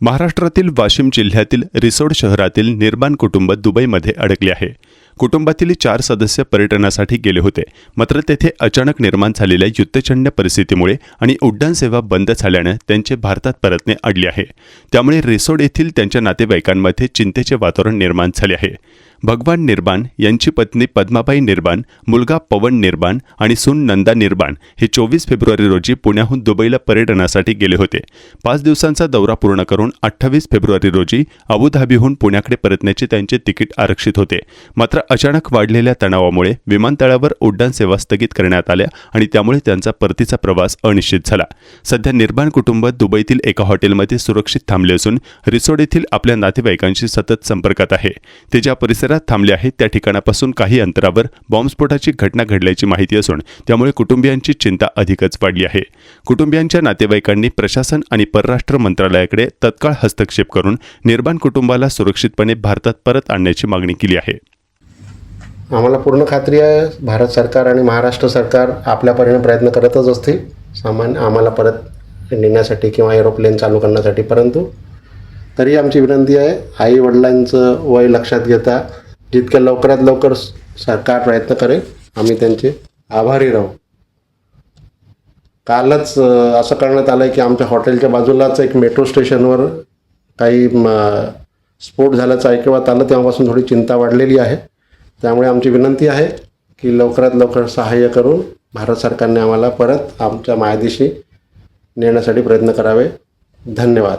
महाराष्ट्रातील वाशिम जिल्ह्यातील रिसोड शहरातील निर्माण कुटुंब दुबईमध्ये अडकले आहे. कुटुंबातील 4 सदस्य पर्यटनासाठी गेले होते, मात्र तेथे अचानक निर्माण झालेल्या युद्धजन्य परिस्थितीमुळे आणि उड्डाण सेवा बंद झाल्याने त्यांचे भारतात परतणे अडले आहे. त्यामुळे रिसोड येथील त्यांच्या नातेवाईकांमध्ये चिंतेचे वातावरण निर्माण झाले आहे. भगवान निर्बान यांची पत्नी पद्माबाई निर्बान, मुलगा पवन निर्बान आणि सून नंदा निर्बान हे 24 फेब्रुवारी रोजी पुण्याहून दुबईला पर्यटनासाठी गेले होते. 5 दिवसांचा दौरा पूर्ण करून 28 फेब्रुवारी रोजी अबुधाबीहून पुण्याकडे परतण्याचे त्यांचे तिकीट आरक्षित होते. मात्र अचानक वाढलेल्या तणावामुळे विमानतळावर उड्डाण सेवा स्थगित करण्यात आल्या आणि त्यामुळे त्यांचा परतीचा प्रवास अनिश्चित झाला. सध्या निर्बान कुटुंब दुबईतील एका हॉटेलमध्ये सुरक्षित थांबले असून रिसोड येथील आपल्या नातेवाईकांशी सतत संपर्कात आहे. ते ज्या परिसरात थांबले आहेत त्या ठिकाणापासून काही अंतरावर बॉम्बस्फोटाची घटना घडल्याची माहिती असून त्यामुळे कुटुंबियांची चिंता अधिकच वाढली आहे. कुटुंबियांच्या नातेवाईकांनी प्रशासन आणि परराष्ट्र मंत्रालयाकडे तत्काळ हस्तक्षेप करून निर्बान कुटुंबाला सुरक्षितपणे भारतात परत आणण्याची मागणी केली आहे. आम्हाला पूर्ण खात्री आहे, भारत सरकार आणि महाराष्ट्र सरकार आपल्या परीने प्रयत्न करतच असतील सामान्य आम्हाला परत नेण्यासाठी किंवा एरोप्लेन चालू करण्यासाठी. परंतु तरी आमची विनंती आहे, आई वडिलांचं वय लक्षात घेता जितक्या लवकरात लवकर सरकार प्रयत्न करेल, आम्ही त्यांचे आभारी राहू. कालच असं करण्यात आलं आहे की आमच्या हॉटेलच्या बाजूलाच एक मेट्रो स्टेशनवर काही स्फोट झाल्याचं ऐकण्यात आलं. तेव्हापासून थोडी चिंता वाढलेली आहे. त्यामुळे आमची विनंती आहे की लवकरात लवकर सहाय्य करून भारत सरकारने आम्हाला परत आमच्या मायदेशी नेण्यासाठी प्रयत्न करावे. धन्यवाद.